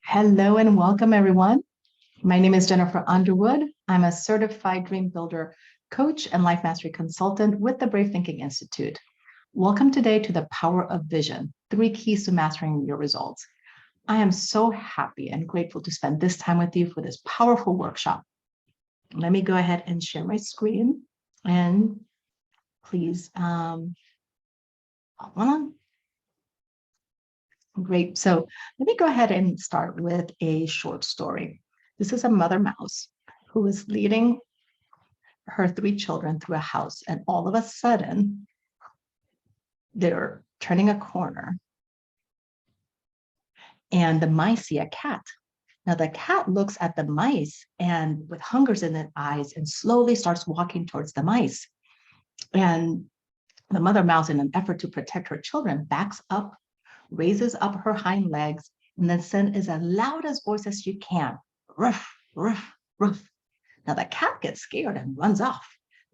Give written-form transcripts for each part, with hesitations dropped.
Hello and welcome, everyone. My name is Jennifer Underwood. I'm a certified dream builder coach and life mastery consultant with the Brave Thinking Institute. Welcome today to the Power of Vision, 3 keys to mastering your results. I am so happy and grateful to spend this time with you for this powerful workshop. Let me go ahead and share my screen and please, hold on. Great. So let me go ahead and start with a short story. This is a mother mouse who is leading her 3 children through a house, and all of a sudden, they're turning a corner, and the mice see a cat. Now, the cat looks at the mice and with hungers in its eyes and slowly starts walking towards the mice. And the mother mouse, in an effort to protect her children, backs up, raises up her hind legs, and then says as loud as voice as she can, "Ruff, ruff, ruff." Now the cat gets scared and runs off.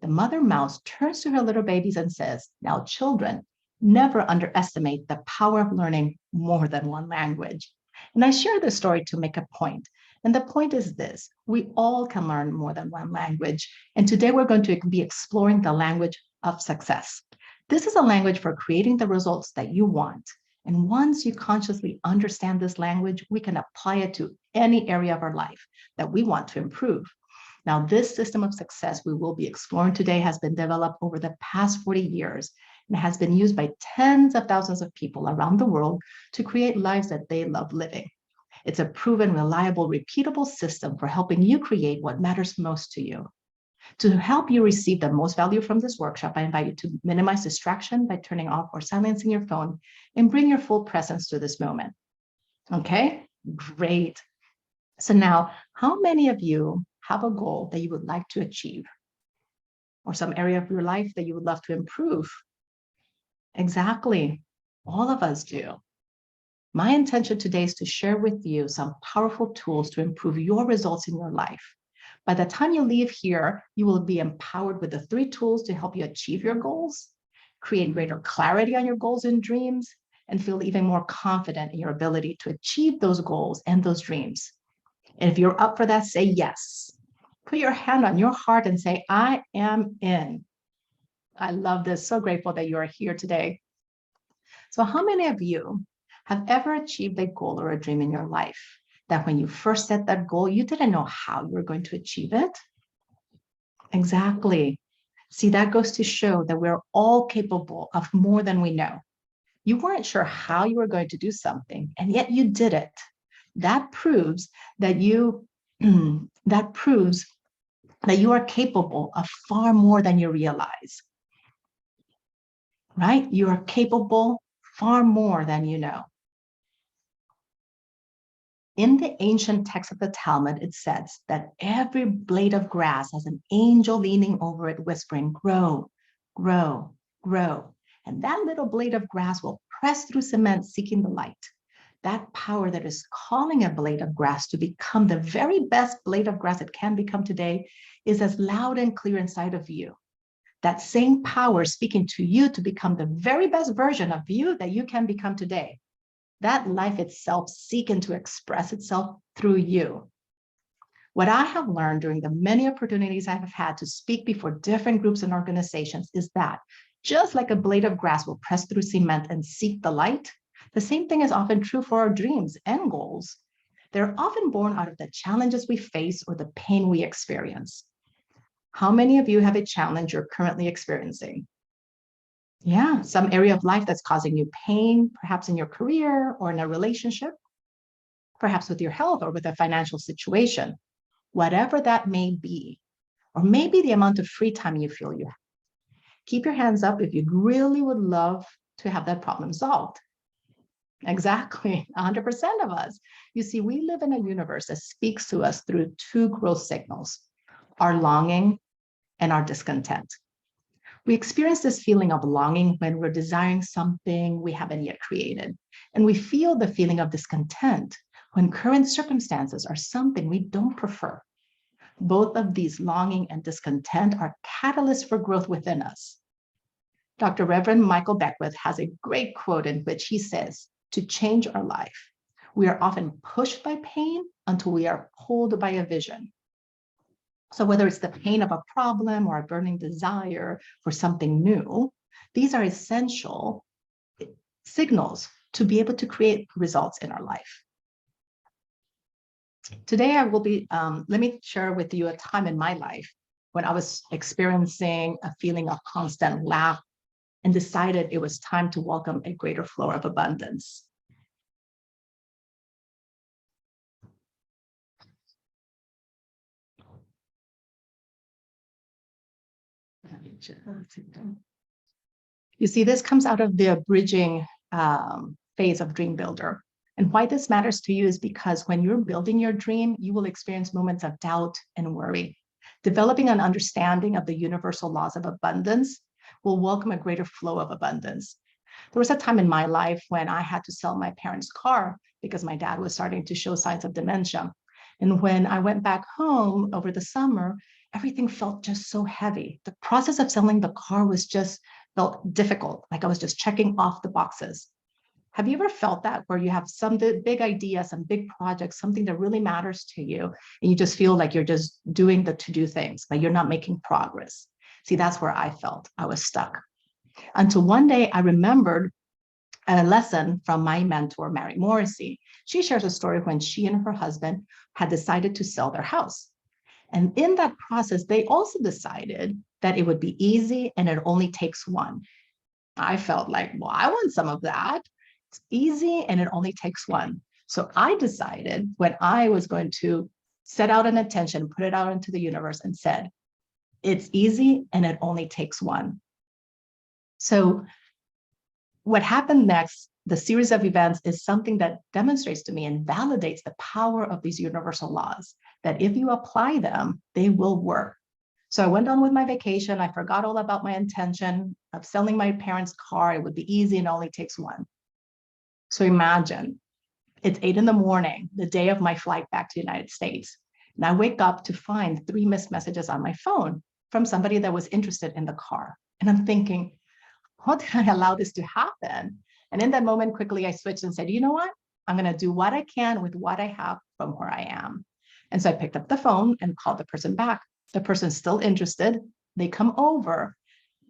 The mother mouse turns to her little babies and says, "Now, children, never underestimate the power of learning more than one language." And I share this story to make a point. And the point is this: we all can learn more than one language. And today we're going to be exploring the language of success. This is a language for creating the results that you want. And once you consciously understand this language, we can apply it to any area of our life that we want to improve. Now, this system of success we will be exploring today has been developed over the past 40 years and has been used by tens of thousands of people around the world to create lives that they love living. It's a proven, reliable, repeatable system for helping you create what matters most to you. To help you receive the most value from this workshop, I invite you to minimize distraction by turning off or silencing your phone and bring your full presence to this moment. Okay, great. So now, how many of you have a goal that you would like to achieve, or some area of your life that you would love to improve? Exactly, all of us do. My intention today is to share with you some powerful tools to improve your results in your life. By the time you leave here, you will be empowered with the 3 tools to help you achieve your goals, create greater clarity on your goals and dreams, and feel even more confident in your ability to achieve those goals and those dreams. And if you're up for that, say yes. Put your hand on your heart and say, "I am in." I love this. So grateful that you are here today. So how many of you have ever achieved a goal or a dream in your life that when you first set that goal, you didn't know how you were going to achieve it? Exactly. See, that goes to show that we're all capable of more than we know. You weren't sure how you were going to do something, and yet you did it. That proves that you are capable of far more than you realize. Right? You are capable far more than you know. In the ancient text of the Talmud, it says that every blade of grass has an angel leaning over it, whispering, "Grow, grow, grow." And that little blade of grass will press through cement, seeking the light. That power that is calling a blade of grass to become the very best blade of grass it can become today is as loud and clear inside of you. That same power speaking to you to become the very best version of you that you can become today. That life itself seeking to express itself through you. What I have learned during the many opportunities I have had to speak before different groups and organizations is that just like a blade of grass will press through cement and seek the light, the same thing is often true for our dreams and goals. They're often born out of the challenges we face or the pain we experience. How many of you have a challenge you're currently experiencing? Yeah, some area of life that's causing you pain, perhaps in your career or in a relationship, perhaps with your health or with a financial situation, whatever that may be, or maybe the amount of free time you feel you have. Keep your hands up if you really would love to have that problem solved. Exactly, 100% of us. You see, we live in a universe that speaks to us through 2 growth signals, our longing and our discontent. We experience this feeling of longing when we're desiring something we haven't yet created. And we feel the feeling of discontent when current circumstances are something we don't prefer. Both of these, longing and discontent, are catalysts for growth within us. Dr. Reverend Michael Beckwith has a great quote in which he says, "To change our life, We are often pushed by pain until we are pulled by a vision. So whether it's the pain of a problem or a burning desire for something new, these are essential signals to be able to create results in our life. Today, I will be, let me share with you a time in my life when I was experiencing a feeling of constant lack and decided it was time to welcome a greater flow of abundance. You see, this comes out of the bridging phase of Dream Builder. And why this matters to you is because when you're building your dream, you will experience moments of doubt and worry. Developing an understanding of the universal laws of abundance will welcome a greater flow of abundance. There was a time in my life when I had to sell my parents' car because my dad was starting to show signs of dementia. And when I went back home over the summer, everything felt just so heavy. The process of selling the car was just felt difficult, like I was just checking off the boxes. Have you ever felt that where you have some big idea, some big project, something that really matters to you, and you just feel like you're just doing the to-do things, but you're not making progress? See, that's where I felt I was stuck. Until one day I remembered a lesson from my mentor, Mary Morrissey. She shares a story when she and her husband had decided to sell their house. And in that process, they also decided that it would be easy and it only takes one. I felt like, well, I want some of that. It's easy and it only takes one. So I decided when I was going to set out an intention, put it out into the universe and said, it's easy and it only takes one. So what happened next, the series of events, is something that demonstrates to me and validates the power of these universal laws, that if you apply them, they will work. So I went on with my vacation. I forgot all about my intention of selling my parents' car. It would be easy and only takes one. So imagine it's 8 a.m, the day of my flight back to the United States. And I wake up to find 3 missed messages on my phone from somebody that was interested in the car. And I'm thinking, how did I allow this to happen? And in that moment, quickly, I switched and said, you know what? I'm going to do what I can with what I have from where I am. And so I picked up the phone and called the person back. The person's still interested. They come over,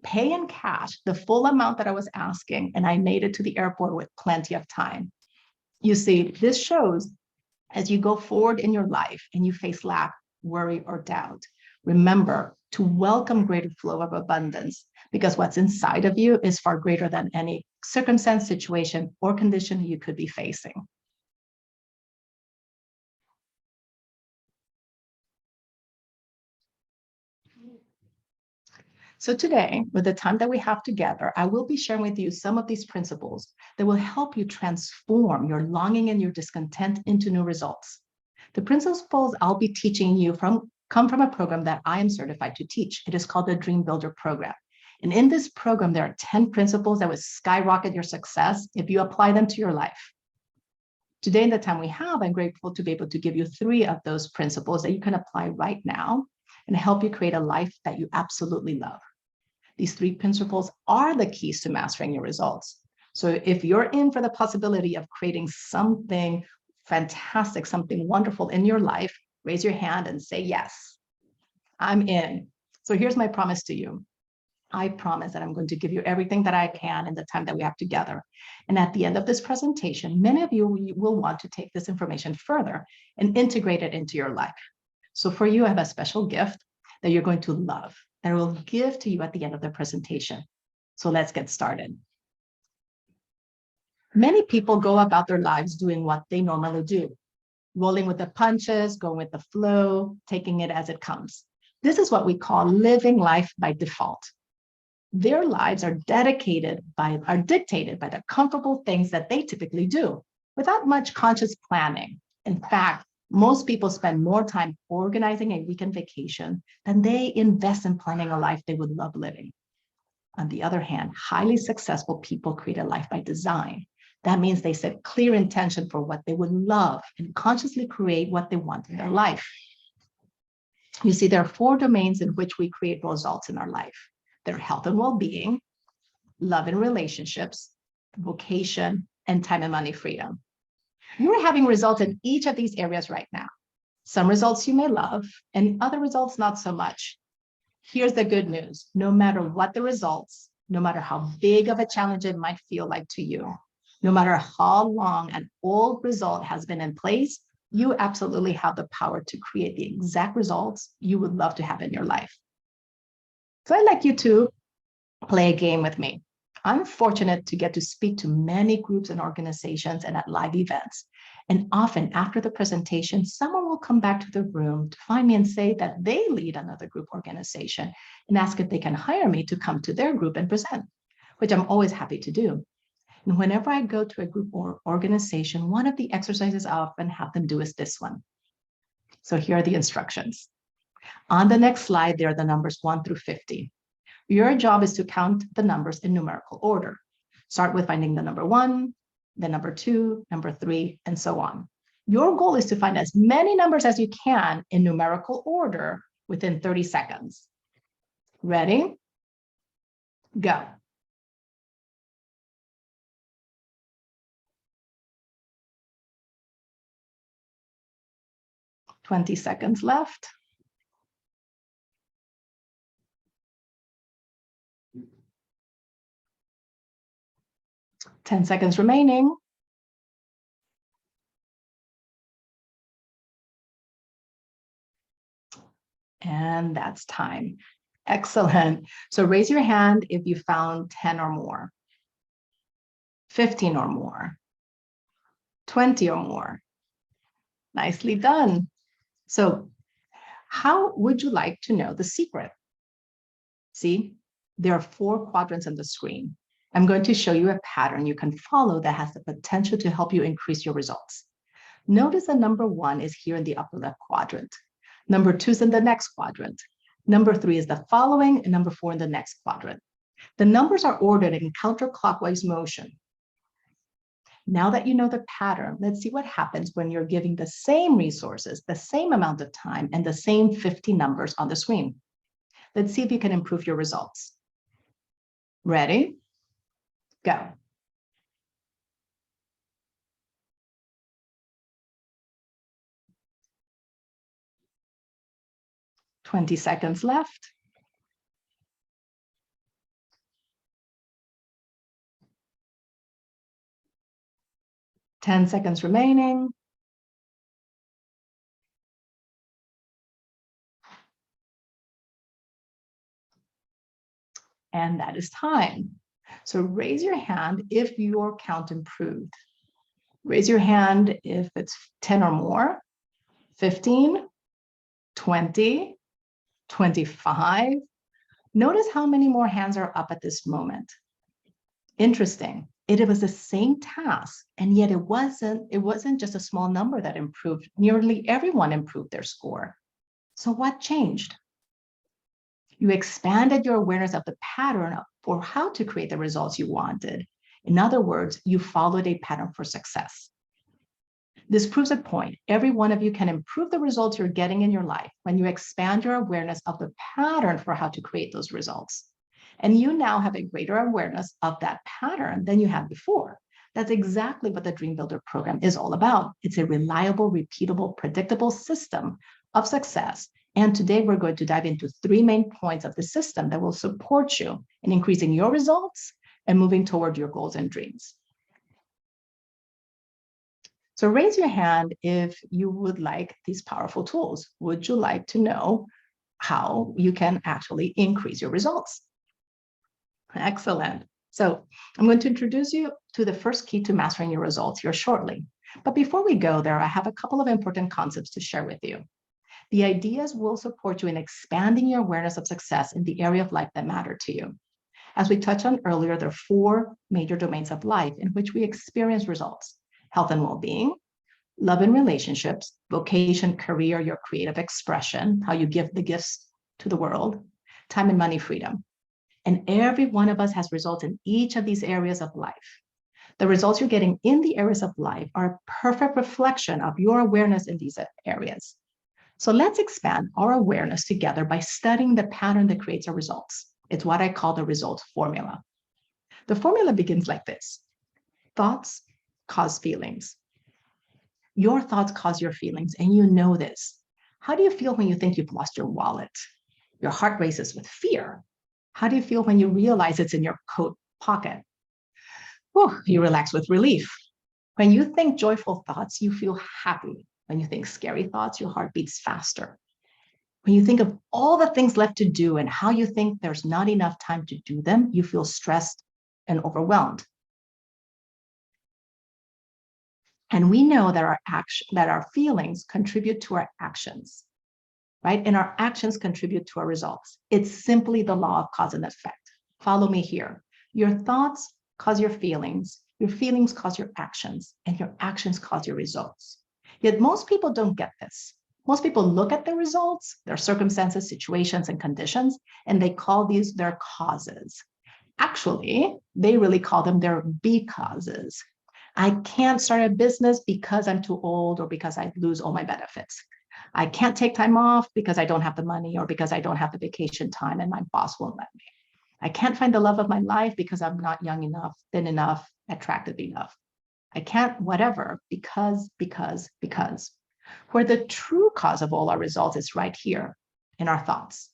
pay in cash the full amount that I was asking, and I made it to the airport with plenty of time. You see, this shows as you go forward in your life and you face lack, worry, or doubt, remember to welcome greater flow of abundance, because what's inside of you is far greater than any circumstance, situation, or condition you could be facing. So today, with the time that we have together, I will be sharing with you some of these principles that will help you transform your longing and your discontent into new results. The principles I'll be teaching you come from a program that I am certified to teach. It is called the Dream Builder program. And in this program, there are 10 principles that will skyrocket your success if you apply them to your life. Today, in the time we have, I'm grateful to be able to give you 3 of those principles that you can apply right now and help you create a life that you absolutely love. These 3 principles are the keys to mastering your results. So if you're in for the possibility of creating something fantastic, something wonderful in your life, raise your hand and say, yes, I'm in. So here's my promise to you. I promise that I'm going to give you everything that I can in the time that we have together. And at the end of this presentation, many of you will want to take this information further and integrate it into your life. So for you, I have a special gift that you're going to love, that I will give to you at the end of the presentation. So let's get started. Many people go about their lives doing what they normally do, rolling with the punches, going with the flow, taking it as it comes. This is what we call living life by default. Their lives are dictated by the comfortable things that they typically do without much conscious planning. In fact, most people spend more time organizing a weekend vacation than they invest in planning a life they would love living. On the other hand, highly successful people create a life by design. That means they set clear intention for what they would love and consciously create what they want in their life. You see, there are 4 domains in which we create results in our life. They're health and well-being, love and relationships, vocation, and time and money freedom. You are having results in each of these areas right now. Some results you may love, and other results not so much. Here's the good news. No matter what the results, no matter how big of a challenge it might feel like to you, no matter how long an old result has been in place, you absolutely have the power to create the exact results you would love to have in your life. So I'd like you to play a game with me. I'm fortunate to get to speak to many groups and organizations and at live events. And often after the presentation, someone will come back to the room to find me and say that they lead another group organization and ask if they can hire me to come to their group and present, which I'm always happy to do. And whenever I go to a group or organization, one of the exercises I often have them do is this one. So here are the instructions. On the next slide, there are the numbers 1 through 50. Your job is to count the numbers in numerical order. Start with finding the number 1, the number 2, number 3, and so on. Your goal is to find as many numbers as you can in numerical order within 30 seconds. Ready? Go. "20 seconds left. "10 seconds remaining. And that's time. Excellent. So raise your hand if you found 10 or more, 15 or more, 20 or more. Nicely done. So how would you like to know the secret? See, there are 4 quadrants on the screen. I'm going to show you a pattern you can follow that has the potential to help you increase your results. Notice that number 1 is here in the upper left quadrant. Number 2 is in the next quadrant. Number 3 is the following, and number 4 in the next quadrant. The numbers are ordered in counterclockwise motion. Now that you know the pattern, let's see what happens when you're giving the same resources, the same amount of time, and the same 50 numbers on the screen. Let's see if you can improve your results. Ready? Go. "20 seconds left. "10 seconds remaining. And that is time. So raise your hand if your count improved. Raise your hand if it's 10 or more, 15, 20, 25. Notice how many more hands are up at this moment. Interesting. It was the same task, and yet it wasn't just a small number that improved. Nearly everyone improved their score. So what changed? You expanded your awareness of the pattern for how to create the results you wanted. In other words, you followed a pattern for success. This proves a point. Every one of you can improve the results you're getting in your life when you expand your awareness of the pattern for how to create those results. And you now have a greater awareness of that pattern than you had before. That's exactly what the Dream Builder program is all about. It's a reliable, repeatable, predictable system of success. And today we're going to dive into 3 main points of the system that will support you in increasing your results and moving toward your goals and dreams. So raise your hand if you would like these powerful tools. Would you like to know how you can actually increase your results? Excellent. So I'm going to introduce you to the first key to mastering your results here shortly. But before we go there, I have a couple of important concepts to share with you. The ideas will support you in expanding your awareness of success in the area of life that matter to you. As we touched on earlier, there are 4 major domains of life in which we experience results: health and well-being, love and relationships, vocation, career, your creative expression, how you give the gifts to the world, time and money freedom. And every one of us has results in each of these areas of life. The results you're getting in the areas of life are a perfect reflection of your awareness in these areas. So let's expand our awareness together by studying the pattern that creates our results. It's what I call the results formula. The formula begins like this: thoughts cause feelings. Your thoughts cause your feelings, and you know this. How do you feel when you think you've lost your wallet? Your heart races with fear. How do you feel when you realize it's in your coat pocket? Whew, you relax with relief. When you think joyful thoughts, you feel happy. When you think scary thoughts, your heart beats faster. When you think of all the things left to do and how you think there's not enough time to do them, you feel stressed and overwhelmed. And we know that our feelings contribute to our actions, right? And our actions contribute to our results. It's simply the law of cause and effect. Follow me here. Your thoughts cause your feelings cause your actions, and your actions cause your results. Yet most people don't get this. Most people look at the results, their circumstances, situations, and conditions, and they call these their causes. Actually, they really call them their becauses. I can't start a business because I'm too old or because I lose all my benefits. I can't take time off because I don't have the money or because I don't have the vacation time and my boss won't let me. I can't find the love of my life because I'm not young enough, thin enough, attractive enough. I can't whatever because. Where the true cause of all our results is right here in our thoughts.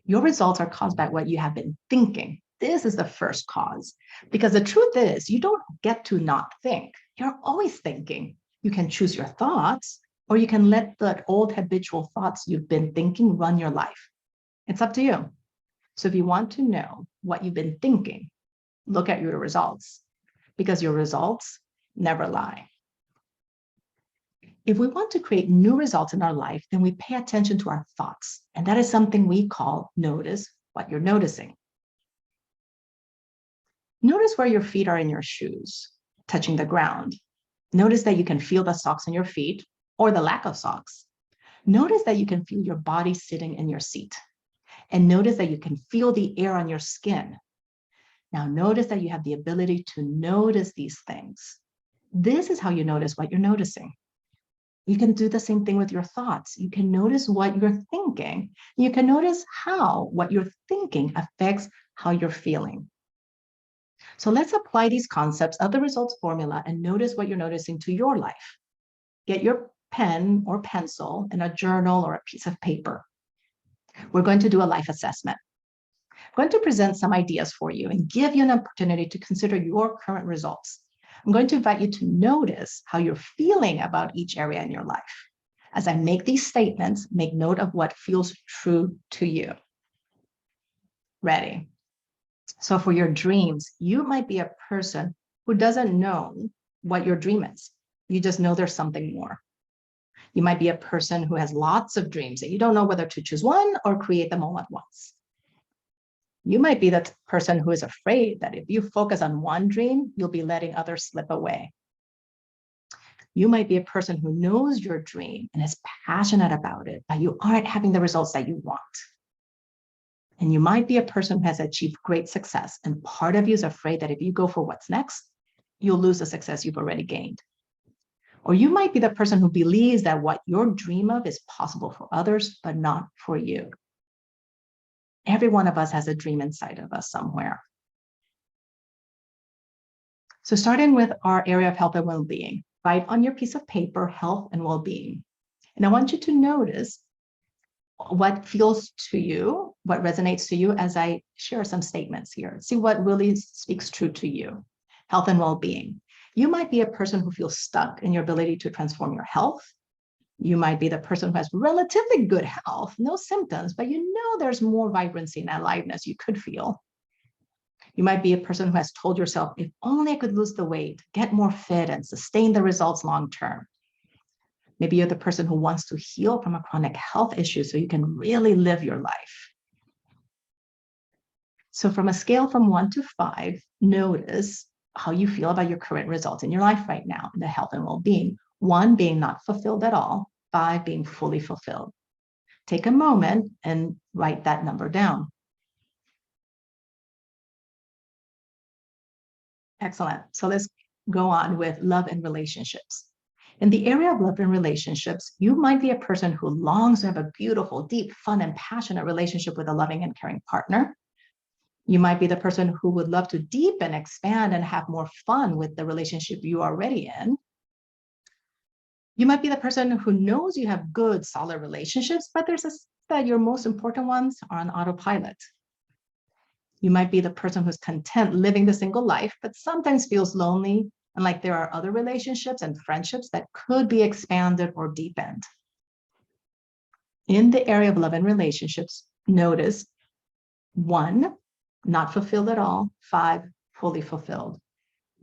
Your results are caused by what you have been thinking. This is the first cause, because the truth is you don't get to not think. You're always thinking. You can choose your thoughts, or you can let the old habitual thoughts you've been thinking run your life. It's up to you. So if you want to know what you've been thinking, look at your results, because your results never lie. If we want to create new results in our life, then we pay attention to our thoughts. And that is something we call notice what you're noticing. Notice where your feet are in your shoes, touching the ground. Notice that you can feel the socks on your feet or the lack of socks. Notice that you can feel your body sitting in your seat. And notice that you can feel the air on your skin. Now notice that you have the ability to notice these things. This is how you notice what you're noticing. You can do the same thing with your thoughts. You can notice what you're thinking. You can notice how what you're thinking affects how you're feeling. So let's apply these concepts of the results formula and notice what you're noticing to your life. Get your pen or pencil and a journal or a piece of paper. We're going to do a life assessment. I'm going to present some ideas for you and give you an opportunity to consider your current results. I'm going to invite you to notice how you're feeling about each area in your life. As I make these statements, make note of what feels true to you. Ready? So for your dreams, you might be a person who doesn't know what your dream is. You just know there's something more. You might be a person who has lots of dreams and you don't know whether to choose one or create them all at once. You might be the person who is afraid that if you focus on one dream, you'll be letting others slip away. You might be a person who knows your dream and is passionate about it, but you aren't having the results that you want. And you might be a person who has achieved great success, and part of you is afraid that if you go for what's next, you'll lose the success you've already gained. Or you might be the person who believes that what you dream of is possible for others, but not for you. Every one of us has a dream inside of us somewhere. So starting with our area of health and well-being, write on your piece of paper, health and well-being. And I want you to notice what feels to you, what resonates to you as I share some statements here. See what really speaks true to you. Health and well-being. You might be a person who feels stuck in your ability to transform your health. You might be the person who has relatively good health, no symptoms, but you know there's more vibrancy and aliveness you could feel. You might be a person who has told yourself, if only I could lose the weight, get more fit, and sustain the results long term. Maybe you're the person who wants to heal from a chronic health issue so you can really live your life. So from a scale from 1 to 5, notice how you feel about your current results in your life right now in the health and well-being. 1 being not fulfilled at all, 5 being fully fulfilled. Take a moment and write that number down. Excellent. So let's go on with love and relationships. In the area of love and relationships, you might be a person who longs to have a beautiful, deep, fun, and passionate relationship with a loving and caring partner. You might be the person who would love to deepen, expand, and have more fun with the relationship you are already in. You might be the person who knows you have good, solid relationships, but there's that your most important ones are on autopilot. You might be the person who's content living the single life, but sometimes feels lonely and like there are other relationships and friendships that could be expanded or deepened. In the area of love and relationships, notice 1, not fulfilled at all, 5, fully fulfilled.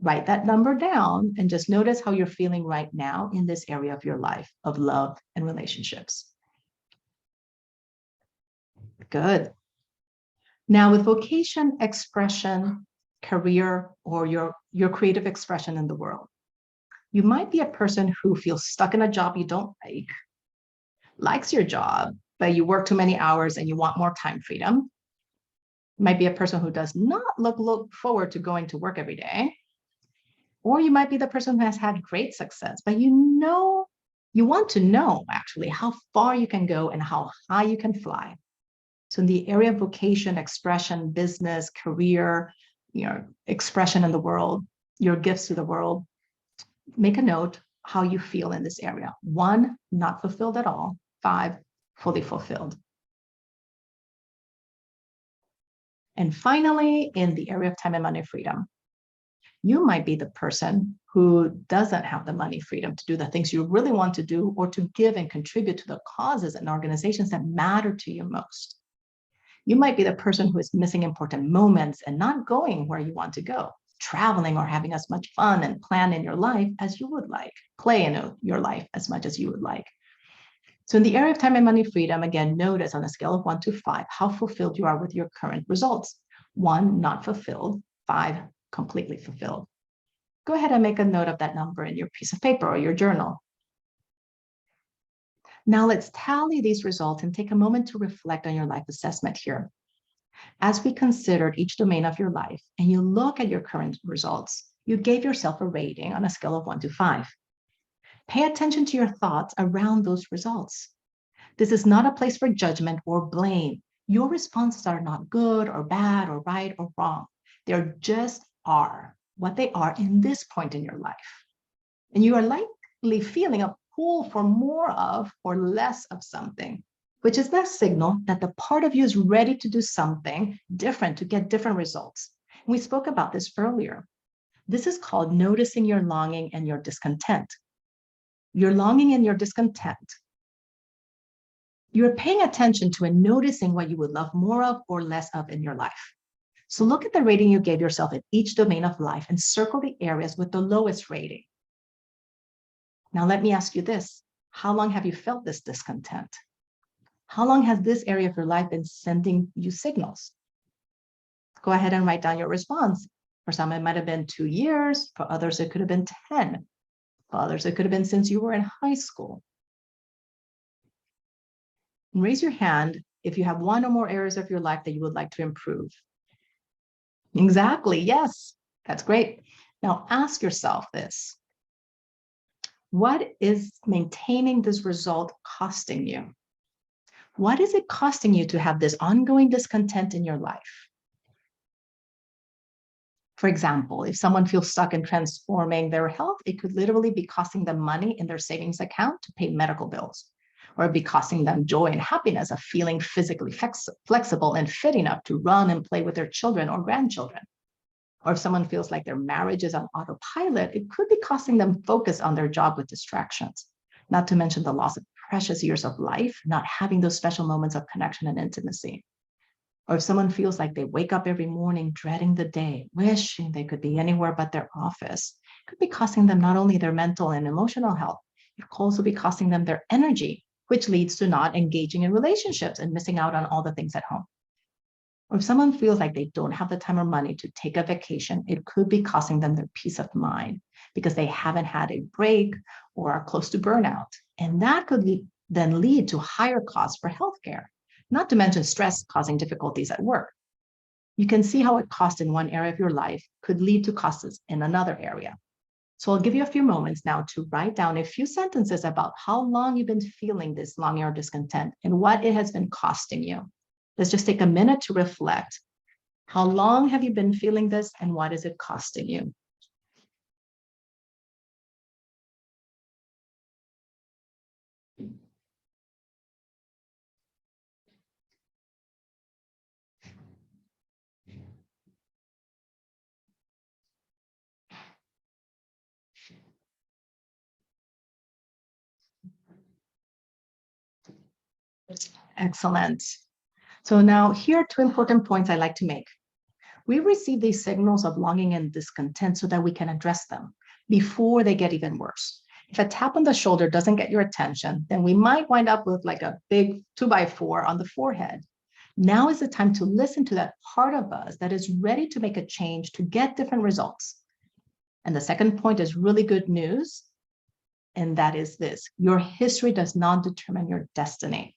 Write that number down and just notice how you're feeling right now in this area of your life of love and relationships. Good. Now with vocation, expression, career, or your creative expression in the world, you might be a person who feels stuck in a job you don't like, likes your job, but you work too many hours and you want more time freedom. You might be a person who does not look forward to going to work every day. Or you might be the person who has had great success, but you want to know actually how far you can go and how high you can fly. So in the area of vocation, expression, business, career, expression in the world, your gifts to the world, make a note how you feel in this area. 1, not fulfilled at all. 5, fully fulfilled. And finally, in the area of time and money freedom, you might be the person who doesn't have the money freedom to do the things you really want to do or to give and contribute to the causes and organizations that matter to you most. You might be the person who is missing important moments and not going where you want to go, traveling or having as much fun and plan in your life as you would like, play in your life as much as you would like. So in the area of time and money freedom, again, notice on a scale of 1 to 5, how fulfilled you are with your current results. 1, not fulfilled. 5, completely fulfilled. Go ahead and make a note of that number in your piece of paper or your journal. Now let's tally these results and take a moment to reflect on your life assessment here. As we considered each domain of your life and you look at your current results, you gave yourself a rating on a scale of 1 to 5. Pay attention to your thoughts around those results. This is not a place for judgment or blame. Your responses are not good or bad or right or wrong. They just are what they are in this point in your life. And you are likely feeling a pull for more of or less of something, which is that signal that the part of you is ready to do something different to get different results. And we spoke about this earlier. This is called noticing your longing and your discontent. Your longing and your discontent. You're paying attention to and noticing what you would love more of or less of in your life. So look at the rating you gave yourself in each domain of life and circle the areas with the lowest rating. Now, let me ask you this. How long have you felt this discontent? How long has this area of your life been sending you signals? Go ahead and write down your response. For some, it might have been 2 years. For others, it could have been 10. For others, it could have been since you were in high school. And raise your hand if you have one or more areas of your life that you would like to improve. Exactly, yes, that's great. Now ask yourself this. What is maintaining this result costing you? What is it costing you to have this ongoing discontent in your life? For example, if someone feels stuck in transforming their health, it could literally be costing them money in their savings account to pay medical bills, or it'd be costing them joy and happiness of feeling physically flexible and fit enough to run and play with their children or grandchildren. Or if someone feels like their marriage is on autopilot, it could be costing them focus on their job with distractions, not to mention the loss of precious years of life, not having those special moments of connection and intimacy. Or if someone feels like they wake up every morning dreading the day, wishing they could be anywhere but their office, it could be costing them not only their mental and emotional health, it could also be costing them their energy, which leads to not engaging in relationships and missing out on all the things at home. Or if someone feels like they don't have the time or money to take a vacation, it could be costing them their peace of mind because they haven't had a break or are close to burnout. And that could then lead to higher costs for healthcare, not to mention stress causing difficulties at work. You can see how a cost in one area of your life could lead to costs in another area. So I'll give you a few moments now to write down a few sentences about how long you've been feeling this longing or discontent and what it has been costing you. Let's just take a minute to reflect. How long have you been feeling this and what is it costing you? Excellent. So now here are two important points I like to make. We receive these signals of longing and discontent so that we can address them before they get even worse. If a tap on the shoulder doesn't get your attention, then we might wind up with like a big 2x4 on the forehead. Now is the time to listen to that part of us that is ready to make a change to get different results. And the second point is really good news, and that is this: your history does not determine your destiny.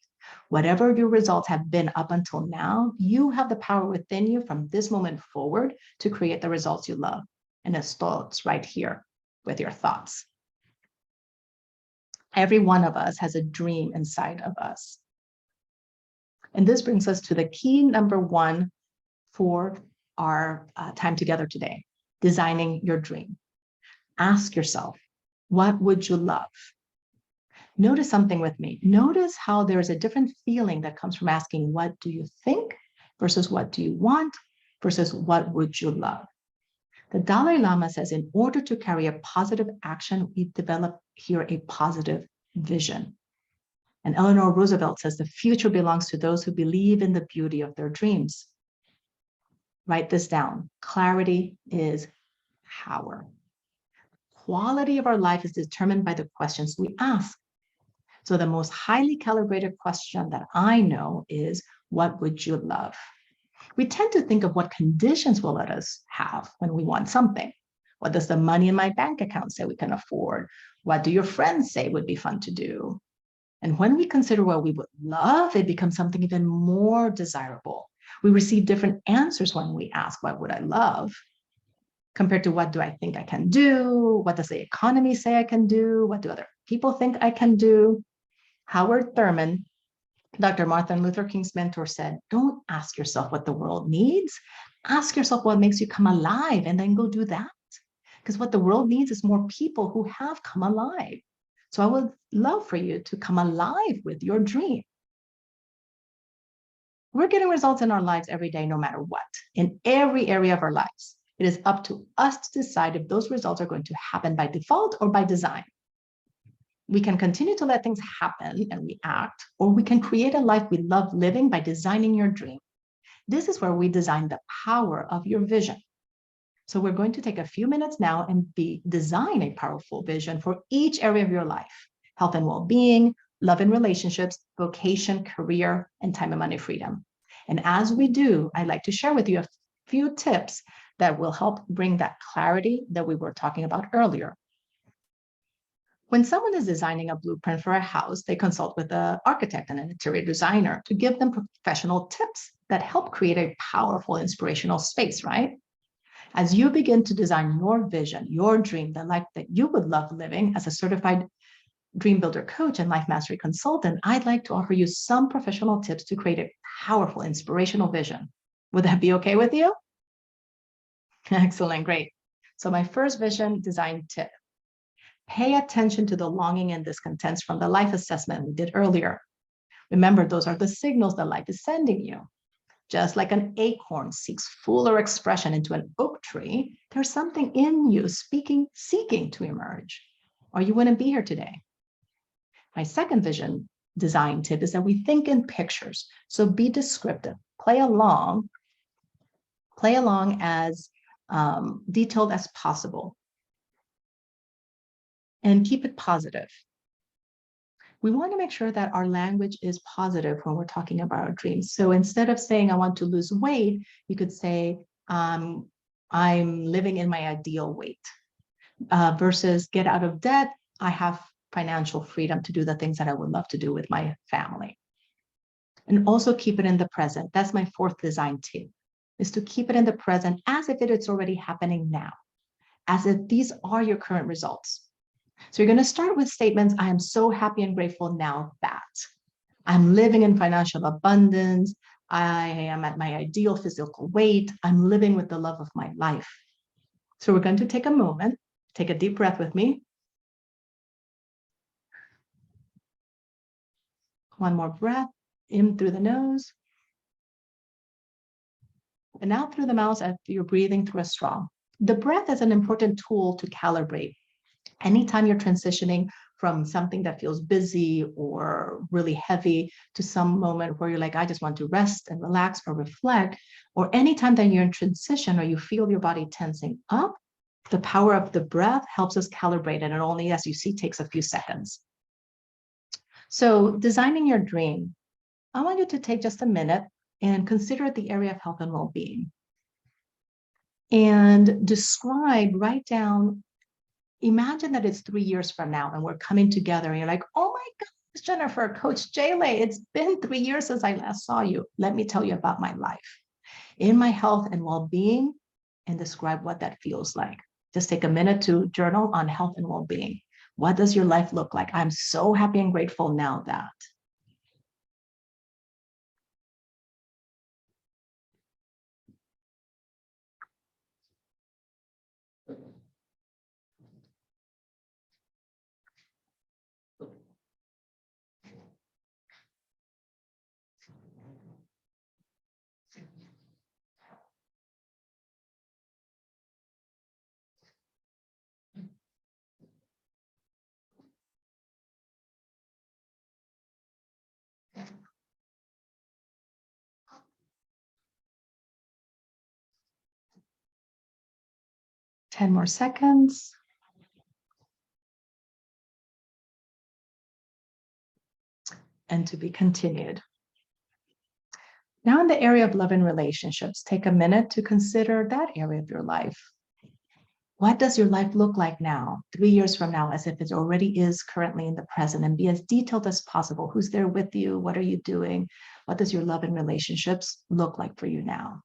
Whatever your results have been up until now, you have the power within you from this moment forward to create the results you love. And it starts right here with your thoughts. Every one of us has a dream inside of us. And this brings us to the key number one for our time together today: designing your dream. Ask yourself, what would you love? Notice something with me. Notice how there's a different feeling that comes from asking, what do you think versus what do you want versus what would you love? The Dalai Lama says, in order to carry a positive action, we develop here a positive vision. And Eleanor Roosevelt says, the future belongs to those who believe in the beauty of their dreams. Write this down. Clarity is power. Quality of our life is determined by the questions we ask. So the most highly calibrated question that I know is, what would you love? We tend to think of what conditions will let us have when we want something. What does the money in my bank account say we can afford? What do your friends say would be fun to do? And when we consider what we would love, it becomes something even more desirable. We receive different answers when we ask, what would I love? Compared to what do I think I can do? What does the economy say I can do? What do other people think I can do? Howard Thurman, Dr. Martin Luther King's mentor, said, don't ask yourself what the world needs. Ask yourself what makes you come alive, and then go do that. Because what the world needs is more people who have come alive. So I would love for you to come alive with your dream. We're getting results in our lives every day, no matter what, in every area of our lives. It is up to us to decide if those results are going to happen by default or by design. We can continue to let things happen and react, or we can create a life we love living by designing your dream. This is where we design the power of your vision. So we're going to take a few minutes now and design a powerful vision for each area of your life: health and well-being, love and relationships, vocation, career, and time and money freedom. And as we do, I'd like to share with you a few tips that will help bring that clarity that we were talking about earlier. When someone is designing a blueprint for a house, they consult with an architect and an interior designer to give them professional tips that help create a powerful, inspirational space, right? As you begin to design your vision, your dream, the life that you would love living as a certified dream builder coach and life mastery consultant, I'd like to offer you some professional tips to create a powerful, inspirational vision. Would that be okay with you? Excellent, great. So my first vision design tip: pay attention to the longing and discontents from the life assessment we did earlier. Remember, those are the signals that life is sending you. Just like an acorn seeks fuller expression into an oak tree, there's something in you seeking to emerge, or you wouldn't be here today. My second vision design tip is that we think in pictures. So be descriptive, play along as detailed as possible, and keep it positive. We want to make sure that our language is positive when we're talking about our dreams. So instead of saying, I want to lose weight, you could say, I'm living in my ideal weight, versus get out of debt. I have financial freedom to do the things that I would love to do with my family. And also keep it in the present. That's my fourth design tip, is to keep it in the present as if it's already happening now, as if these are your current results. So you're going to start with statements: I am so happy and grateful now that I'm living in financial abundance. I am at my ideal physical weight. I'm living with the love of my life. So we're going to take a moment, take a deep breath with me. One more breath in through the nose and out through the mouth as you're breathing through a straw. The breath is an important tool to calibrate anytime you're transitioning from something that feels busy or really heavy to some moment where you're like, I just want to rest and relax or reflect, or anytime that you're in transition or you feel your body tensing up, the power of the breath helps us calibrate it. And only, as you see, takes a few seconds. So designing your dream, I want you to take just a minute and consider the area of health and well-being. And describe, write down, imagine that it's 3 years from now and we're coming together and you're like, oh my gosh, Jennifer, Coach Jaylay, it's been 3 years since I last saw you. Let me tell you about my life in my health and well-being, and describe what that feels like. Just take a minute to journal on health and well-being. What does your life look like? I'm so happy and grateful now that. Ten more seconds. And to be continued. Now, in the area of love and relationships, take a minute to consider that area of your life. What does your life look like now, 3 years from now, as if it already is currently in the present, and be as detailed as possible. Who's there with you? What are you doing? What does your love and relationships look like for you now?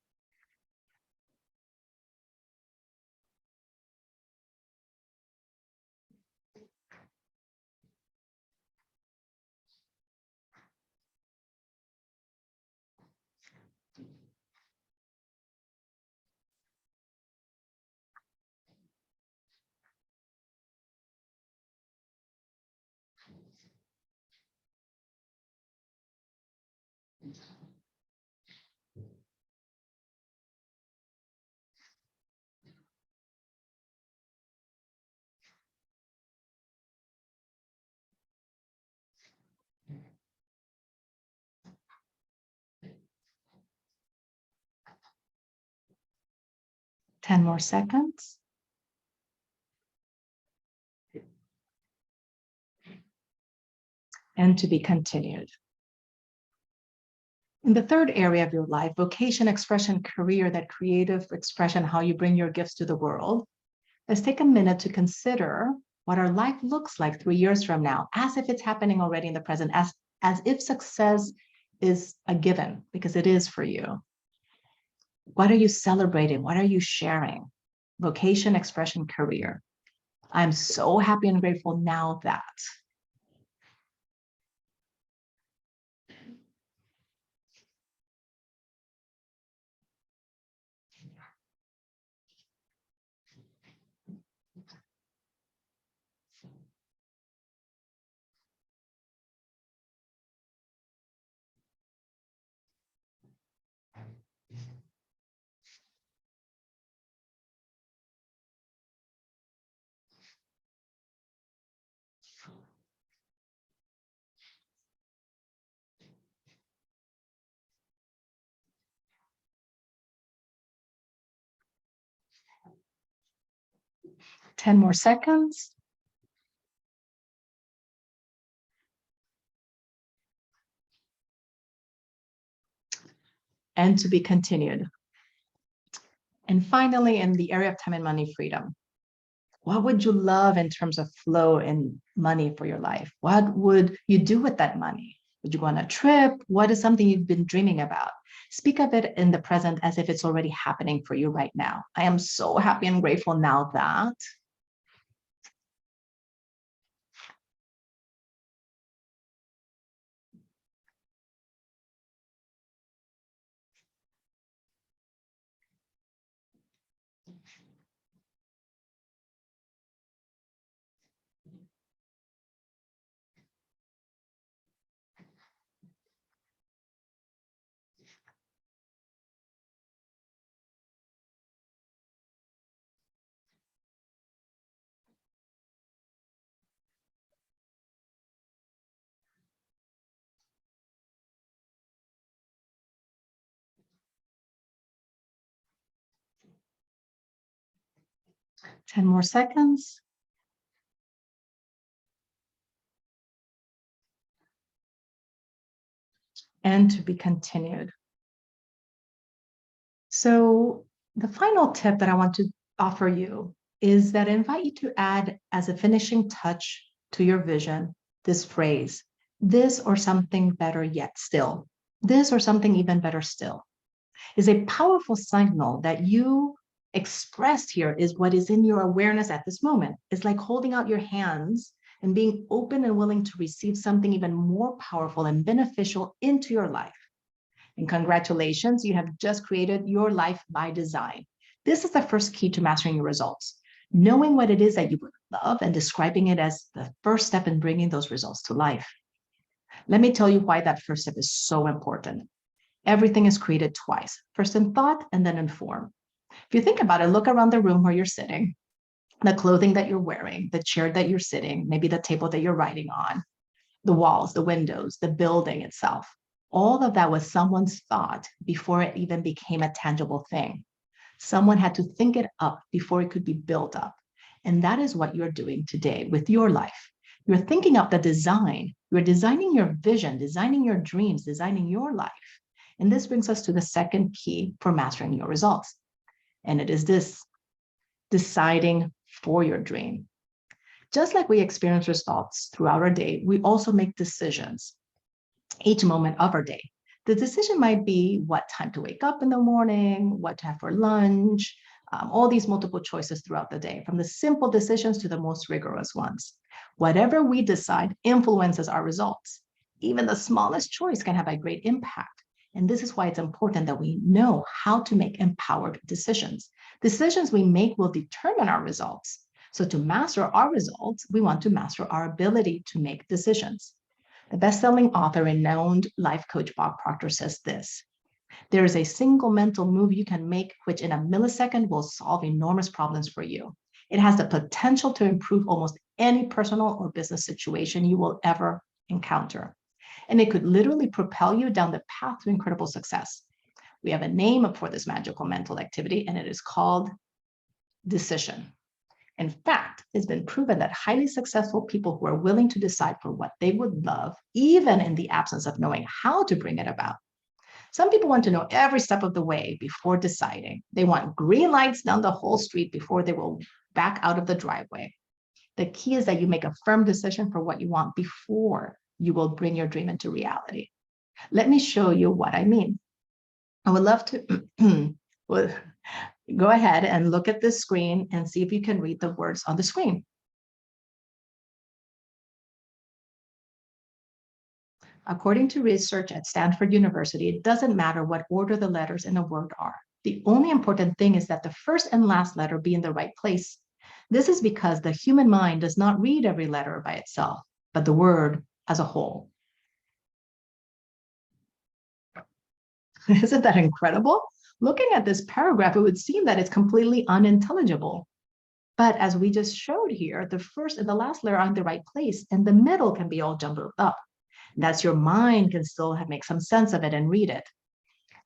Ten more seconds. And to be continued. In the third area of your life, vocation, expression, career, that creative expression, how you bring your gifts to the world, let's take a minute to consider what our life looks like 3 years from now, as if it's happening already in the present, as if success is a given, because it is for you. What are you celebrating? What are you sharing? Vocation, expression, career. I'm so happy and grateful now that. 10 more seconds. And to be continued. And finally, in the area of time and money freedom, what would you love in terms of flow and money for your life? What would you do with that money? Would you go on a trip? What is something you've been dreaming about? Speak of it in the present as if it's already happening for you right now. I am so happy and grateful now that. 10 more seconds. And to be continued. So the final tip that I want to offer you is that I invite you to add as a finishing touch to your vision this phrase, this or something better yet still. This or something even better still is a powerful signal that you expressed here is what is in your awareness at this moment. It's like holding out your hands and being open and willing to receive something even more powerful and beneficial into your life. And congratulations, you have just created your life by design. This is the first key to mastering your results. Knowing what it is that you would love and describing it as the first step in bringing those results to life. Let me tell you why that first step is so important. Everything is created twice, first in thought and then in form. If you think about it, look around the room where you're sitting, the clothing that you're wearing, the chair that you're sitting, maybe the table that you're writing on, the walls, the windows, the building itself. All of that was someone's thought before it even became a tangible thing. Someone had to think it up before it could be built up. And that is what you're doing today with your life. You're thinking up the design. You're designing your vision, designing your dreams, designing your life. And this brings us to the second key for mastering your results. And it is this, deciding for your dream. Just like we experience results throughout our day, we also make decisions each moment of our day. The decision might be what time to wake up in the morning, what to have for lunch, all these multiple choices throughout the day, from the simple decisions to the most rigorous ones. Whatever we decide influences our results. Even the smallest choice can have a great impact. And this is why it's important that we know how to make empowered decisions. Decisions we make will determine our results. So to master our results, we want to master our ability to make decisions. The best-selling author and renowned life coach Bob Proctor says this: there is a single mental move you can make which in a millisecond will solve enormous problems for you. It has the potential to improve almost any personal or business situation you will ever encounter. And it could literally propel you down the path to incredible success. We have a name for this magical mental activity, and it is called decision. In fact, it's been proven that highly successful people who are willing to decide for what they would love, even in the absence of knowing how to bring it about. Some people want to know every step of the way before deciding. They want green lights down the whole street before they will back out of the driveway. The key is that you make a firm decision for what you want before you will bring your dream into reality. Let me show you what I mean. I would love to go ahead and look at this screen and see if you can read the words on the screen. According to research at Stanford University, it doesn't matter what order the letters in a word are. The only important thing is that the first and last letter be in the right place. This is because the human mind does not read every letter by itself, but the word as a whole. Isn't that incredible? Looking at this paragraph, it would seem that it's completely unintelligible. But as we just showed here, the first and the last letter are in the right place, and the middle can be all jumbled up. That's your mind can still make some sense of it and read it.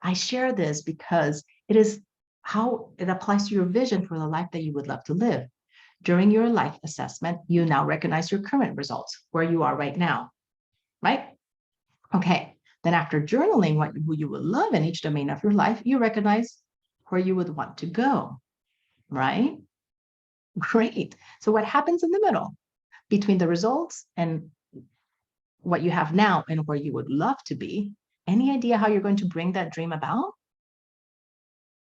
I share this because it is how it applies to your vision for the life that you would love to live. During your life assessment, you now recognize your current results, where you are right now, right? Okay, then after journaling what you would love in each domain of your life, you recognize where you would want to go, right? Great. So what happens in the middle between the results and what you have now and where you would love to be? Any idea how you're going to bring that dream about?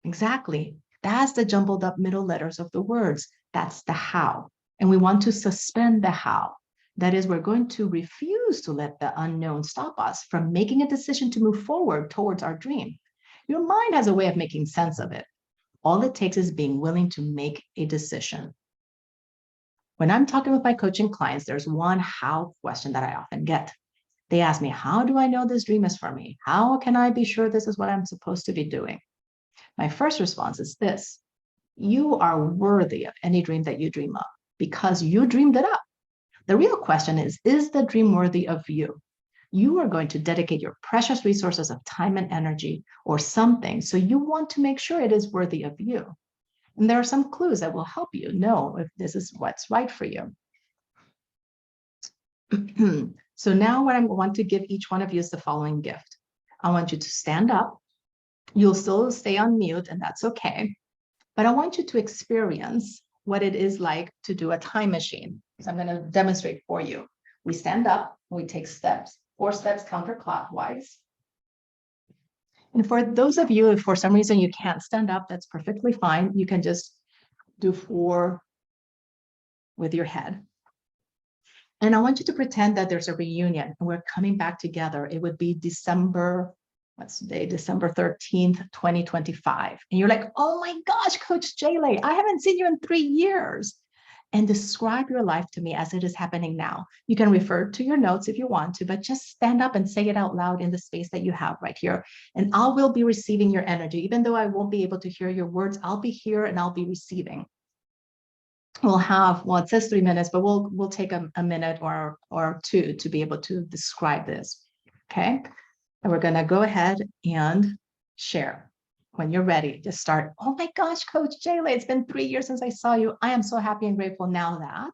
Exactly. That's the jumbled up middle letters of the words. That's the how. And we want to suspend the how. That is, we're going to refuse to let the unknown stop us from making a decision to move forward towards our dream. Your mind has a way of making sense of it. All it takes is being willing to make a decision. When I'm talking with my coaching clients, there's one how question that I often get. They ask me, how do I know this dream is for me? How can I be sure this is what I'm supposed to be doing? My first response is this: you are worthy of any dream that you dream up because you dreamed it up. The real question is the dream worthy of you? You are going to dedicate your precious resources of time and energy or something, so you want to make sure it is worthy of you. And there are some clues that will help you know if this is what's right for you. So now what I want to give each one of you is the following gift. I want you to stand up. You'll still stay on mute, and that's okay. But I want you to experience what it is like to do a time machine. So I'm going to demonstrate for you. We stand up, we take steps, 4 steps counterclockwise. And for those of you, if for some reason you can't stand up, that's perfectly fine. You can just do 4 with your head. And I want you to pretend that there's a reunion and we're coming back together. It would be December 13th, 2025. And you're like, oh my gosh, Coach Jayle, I haven't seen you in 3 years. And describe your life to me as it is happening now. You can refer to your notes if you want to, but just stand up and say it out loud in the space that you have right here. And I will be receiving your energy. Even though I won't be able to hear your words, I'll be here and I'll be receiving. We'll have, well, it says 3 minutes, but we'll take a minute or 2 to be able to describe this. Okay. And we're going to go ahead and share. When you're ready, just start. Oh my gosh, Coach Jayle, it's been 3 years since I saw you. I am so happy and grateful now that.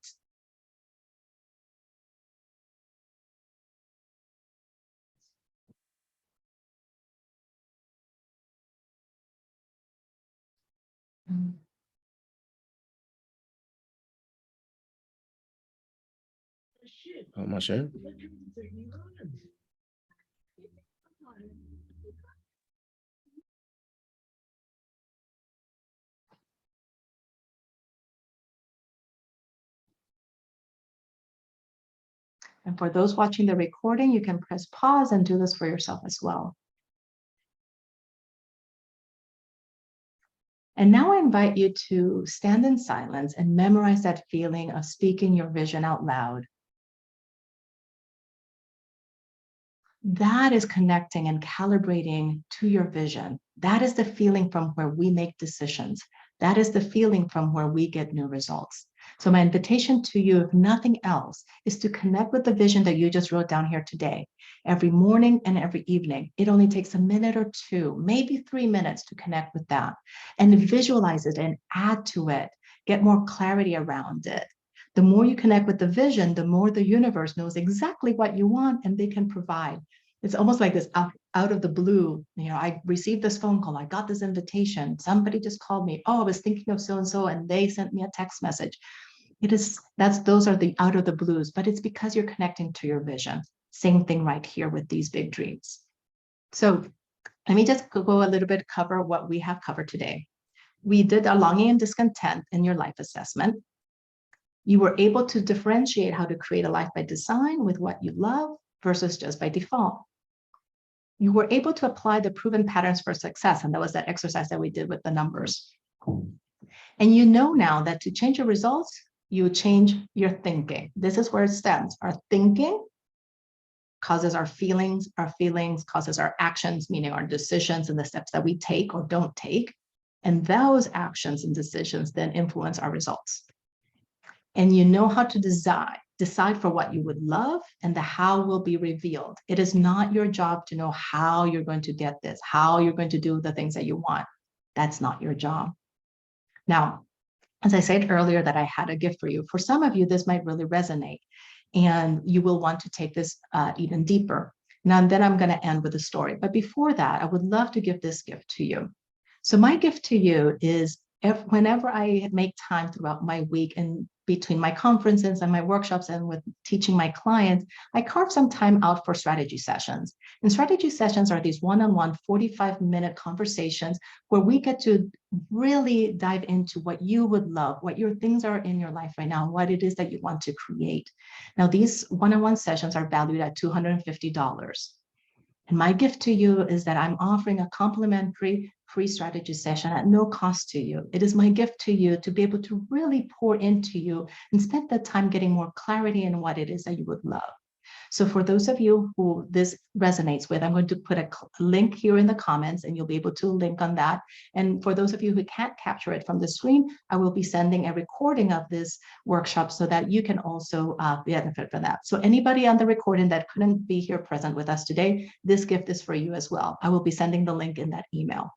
Oh, my share. And for those watching the recording, you can press pause and do this for yourself as well. And now I invite you to stand in silence and memorize that feeling of speaking your vision out loud. That is connecting and calibrating to your vision. That is the feeling from where we make decisions. That is the feeling from where we get new results. So my invitation to you, if nothing else, is to connect with the vision that you just wrote down here today. Every morning and every evening, it only takes a minute or 2, maybe 3 minutes to connect with that and visualize it and add to it, get more clarity around it. The more you connect with the vision, the more the universe knows exactly what you want and they can provide. It's almost like this out of the blue. You know, I received this phone call. I got this invitation. Somebody just called me. Oh, I was thinking of so-and-so and they sent me a text message. Those are the out of the blues, but it's because you're connecting to your vision. Same thing right here with these big dreams. So let me just go a little bit, cover what we have covered today. We did a longing and discontent in your life assessment. You were able to differentiate how to create a life by design with what you love versus just by default. You were able to apply the proven patterns for success, and that was that exercise that we did with the numbers. And you know now that to change your results, you change your thinking. This is where it stems. Our thinking causes our feelings causes our actions, meaning our decisions and the steps that we take or don't take. And those actions and decisions then influence our results. And you know how to decide for what you would love, and the how will be revealed. It is not your job to know how you're going to get this, how you're going to do the things that you want. That's not your job. Now, as I said earlier that I had a gift for you, for some of you, this might really resonate and you will want to take this even deeper. Now, and then I'm going to end with a story. But before that, I would love to give this gift to you. So my gift to you is whenever I make time throughout my week and between my conferences and my workshops and with teaching my clients, I carve some time out for strategy sessions. And strategy sessions are these one-on-one 45-minute conversations where we get to really dive into what you would love, what your things are in your life right now, what it is that you want to create. Now, these one-on-one sessions are valued at $250. And my gift to you is that I'm offering a complimentary free strategy session at no cost to you. It is my gift to you to be able to really pour into you and spend that time getting more clarity in what it is that you would love. So for those of you who this resonates with, I'm going to put a link here in the comments and you'll be able to link on that. And for those of you who can't capture it from the screen, I will be sending a recording of this workshop so that you can also benefit from that. So anybody on the recording that couldn't be here present with us today, this gift is for you as well. I will be sending the link in that email.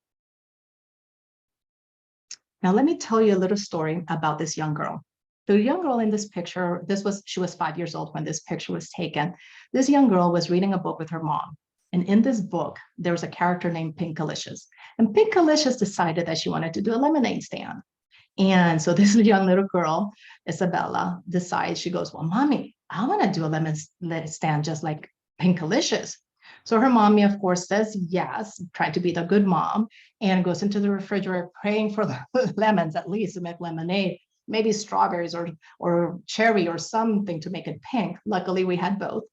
Now, let me tell you a little story about this young girl. The young girl in this picture, she was 5 years old when this picture was taken. This young girl was reading a book with her mom. And in this book, there was a character named Pinkalicious. And Pinkalicious decided that she wanted to do a lemonade stand. And so this young little girl, Isabella, decides, she goes, well, mommy, I want to do a lemonade stand just like Pinkalicious. So her mommy, of course, says yes, trying to be the good mom, and goes into the refrigerator praying for lemons, at least to make lemonade, maybe strawberries or cherry or something to make it pink. Luckily, we had both.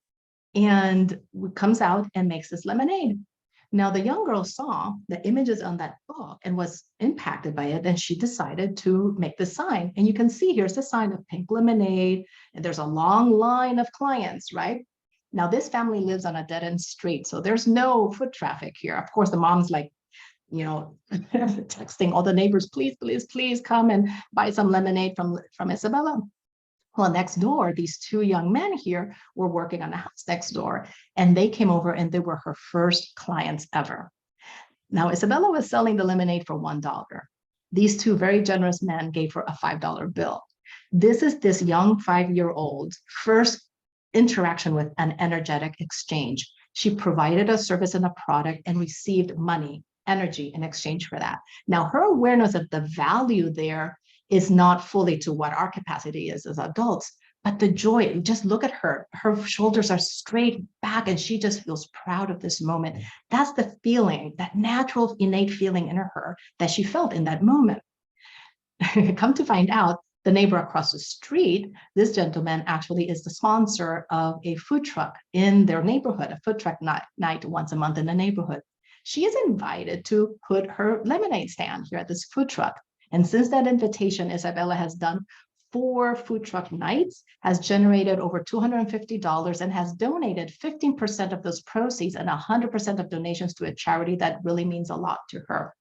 And comes out and makes this lemonade. Now, the young girl saw the images on that book and was impacted by it, and she decided to make the sign. And you can see here's the sign of pink lemonade, and there's a long line of clients, right? Now, this family lives on a dead-end street, so there's no foot traffic here. Of course, the mom's like, texting all the neighbors, please, please, please come and buy some lemonade from Isabella. Well, next door, these two young men here were working on a house next door, and they came over and they were her first clients ever. Now, Isabella was selling the lemonade for $1. These two very generous men gave her a $5 bill. This is this young 5-year-old's first interaction with an energetic exchange. She provided a service and a product and received money, energy in exchange for that. Now, her awareness of the value there is not fully to what our capacity is as adults, but the joy, just look at her. Her shoulders are straight back and she just feels proud of this moment. That's the feeling, that natural, innate feeling in her that she felt in that moment. Come to find out, the neighbor across the street, this gentleman actually is the sponsor of a food truck in their neighborhood, a food truck night once a month in the neighborhood. She is invited to put her lemonade stand here at this food truck. And since that invitation, Isabella has done 4 food truck nights, has generated over $250, and has donated 15% of those proceeds and 100% of donations to a charity that really means a lot to her.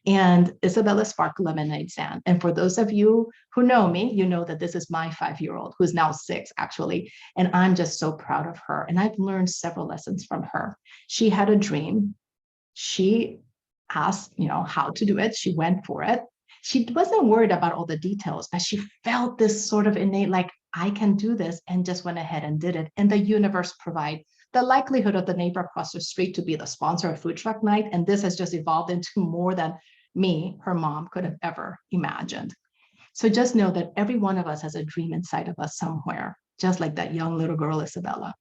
And Isabella Spark Lemonade Stand. And for those of you who know me, you know that this is my 5-year-old, who's now 6, actually. And I'm just so proud of her. And I've learned several lessons from her. She had a dream. She asked, how to do it. She went for it. She wasn't worried about all the details, but she felt this sort of innate, like, I can do this, and just went ahead and did it. And the universe provided the likelihood of the neighbor across the street to be the sponsor of food truck night. And this has just evolved into more than me, her mom, could have ever imagined. So just know that every one of us has a dream inside of us somewhere, just like that young little girl, Isabella.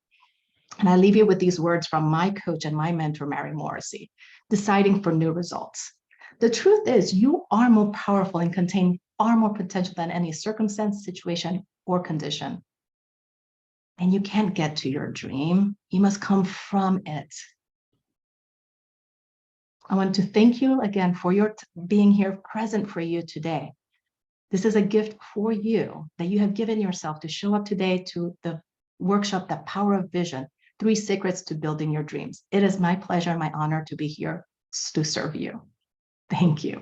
And I leave you with these words from my coach and my mentor, Mary Morrissey: deciding for new results. The truth is, you are more powerful and contain far more potential than any circumstance, situation, or condition. And you can't get to your dream. You must come from it. I want to thank you again for your being here present for you today. This is a gift for you that you have given yourself to show up today to the workshop, The Power of Vision, 3 Secrets to Building Your Dreams. It is my pleasure and my honor to be here to serve you. Thank you.